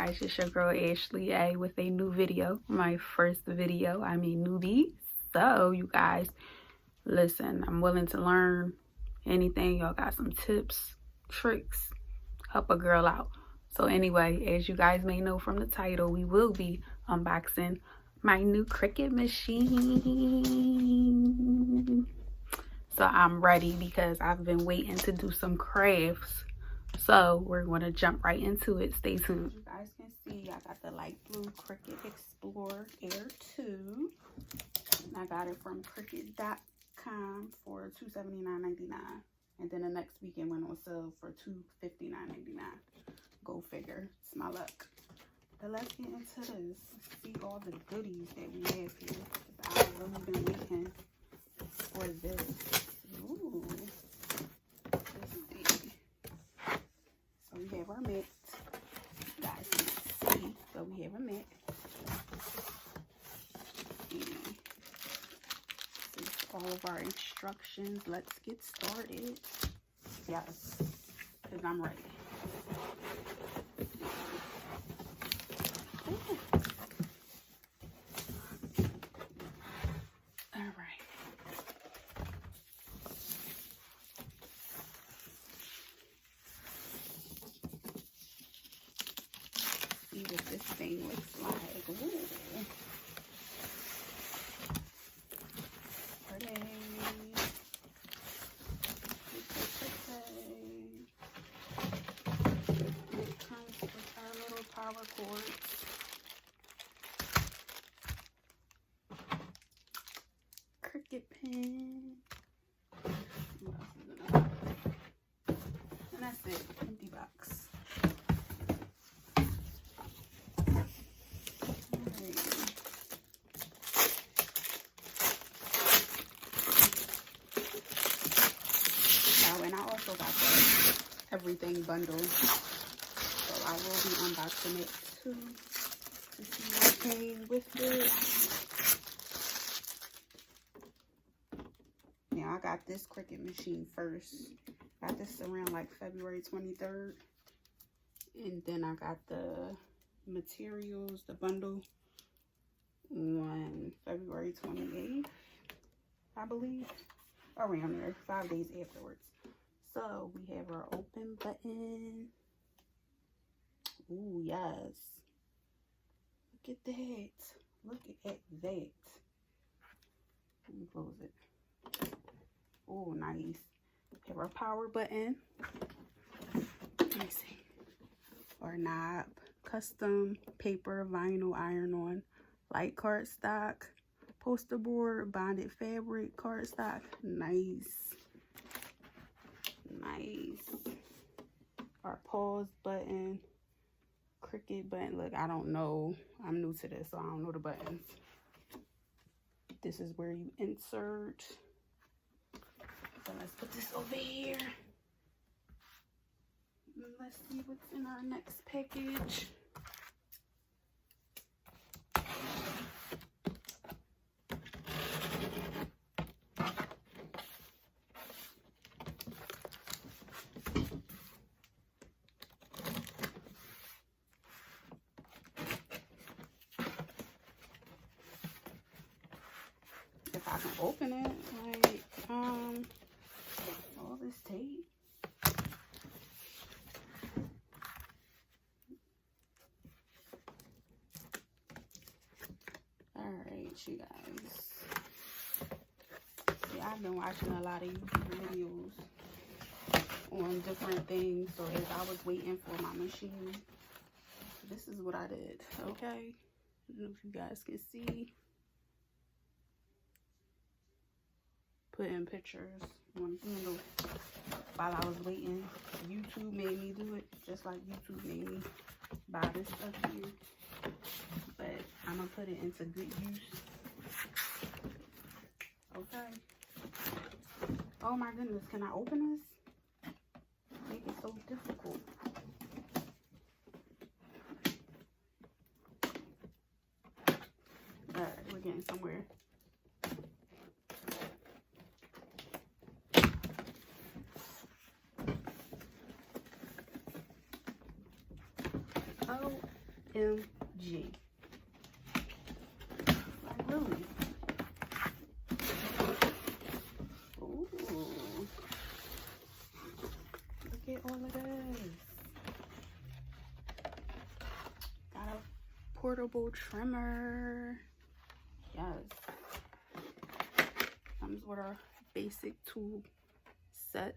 guys, it's your girl Ashley A with a new video, my first video. I'm a newbie, so you guys, listen, I'm willing to learn anything. Y'all got some tips, tricks, help a girl out. So anyway, as you guys may know from the title, we will be unboxing my new Cricut machine. So I'm ready because I've been waiting to do some crafts. So we're going to jump right into it. Stay tuned. You guys can see I got the light blue Cricut Explorer Air 2. And I got it from Cricut.com for $279.99. And then the next weekend went on sale for $259.99. Go figure. It's my luck. But let's get into this. See all the goodies that we have here. I've really been waiting for this. Ooh. Let's see. So we have our mat. You guys can see. So we have a mat. And this is all of our instructions. Let's get started. Yes, because I'm ready. All right. See what this thing looks like. Ooh. Pretty. It comes with our little power cord. Cricut pen. What else is in it? And that's it. Empty box. And I also got the everything bundle, so I will be unboxing it too to see what came with it. Now I got this Cricut machine first. Got this around like February 23rd, and then I got the materials, the bundle, on February 28th, I believe, around there, 5 days afterwards. So we have our open button. Ooh, yes. Look at that. Look at that. Let me close it. Oh, nice. We have our power button. Let me see. Our knob. Custom paper, vinyl, iron-on, light cardstock, poster board, bonded fabric, cardstock. Nice. Nice. Our pause button, Cricut button. Look, I don't know. I'm new to this, so I don't know the buttons. This is where you insert. So let's put this over here. And let's see what's in our next package. If I can open it, like, all this tape. Alright, you guys. See, I've been watching a lot of YouTube videos on different things, so as I was waiting for my machine, this is what I did, okay? I don't know if you guys can see. Put in pictures on the handle while I was waiting. YouTube made me do it, just like YouTube made me buy this stuff here. But I'm gonna put it into good use. Okay. Oh my goodness, can I open this? Make it so difficult. Alright, we're getting somewhere. Oh, OMG. Like, really? Ooh. Look at all of this. Got a portable trimmer. Yes. Comes with our basic tool set.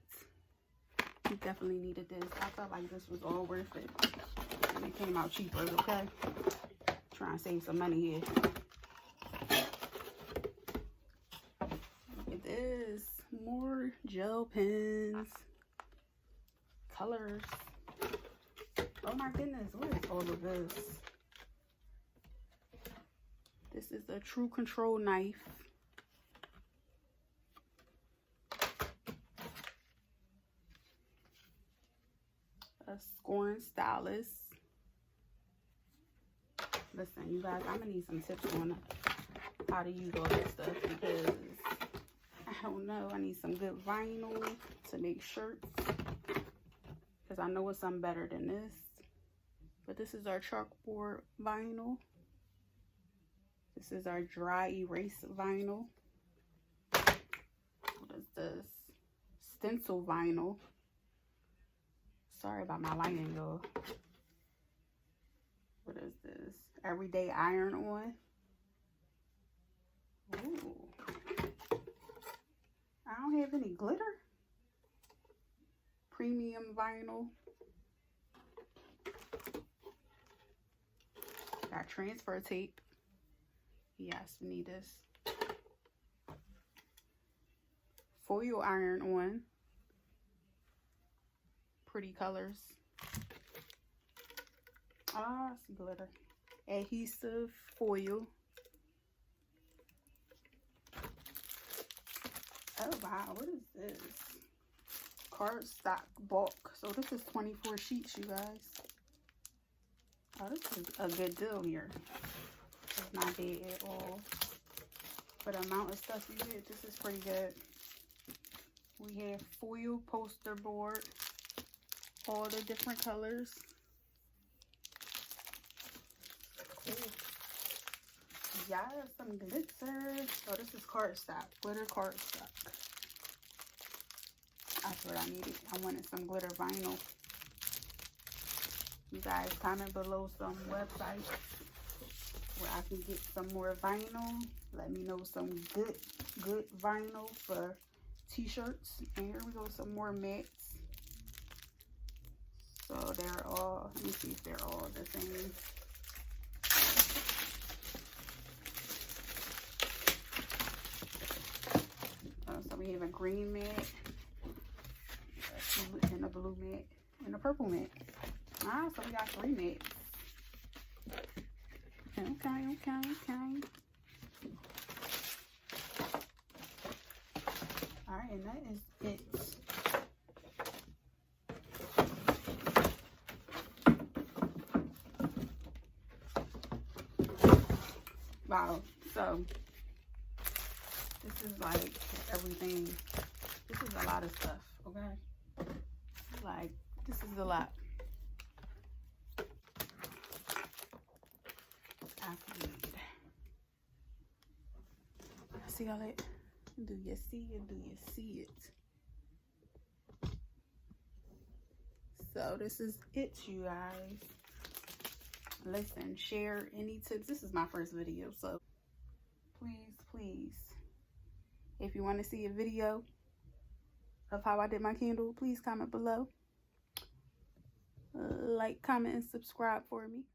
We definitely needed this. I felt like this was all worth it. And it came out cheaper, okay? Trying to save some money here. Look at this. More gel pens. Colors. Oh my goodness, what is all of this? This is a True Control knife. A scoring stylus. Listen, you guys, I'm gonna need some tips on how to use all this stuff because I don't know. I need some good vinyl to make shirts because I know it's something better than this. But this is our chalkboard vinyl. This is our dry erase vinyl. What is this? Stencil vinyl. Sorry about my lighting, y'all. What is this? Everyday iron on. Ooh. I don't have any glitter. Premium vinyl. Got transfer tape. Yes, we need this. Foil iron on. Pretty colors. Ah, some glitter. Adhesive foil. Oh wow, what is this? Cardstock bulk. So this is 24 sheets, you guys. Oh, this is a good deal here. It's not bad at all. For the amount of stuff you get, this is pretty good. We have foil poster board. All the different colors. Cool. Yeah, some glitter. Oh, this is cardstock. Glitter cardstock. That's what I needed. I wanted some glitter vinyl. You guys comment below some websites where I can get some more vinyl. Let me know some good vinyl for t-shirts. And here we go, some more mats. So they're all, let me see if they're all the same. So we have a green mat, and a blue mat, and a purple mat. Ah, so we got 3 mats. Okay. Alright, and that is it. Wow, so this is like everything. This is a lot of stuff, okay? Like, this is a lot. I need. See all that? Do you see it? Do you see it? So this is it, you guys. Listen, share any tips. This is my first video, so please, if you want to see a video of how I did my candle, please comment below. Like, comment, and subscribe for me.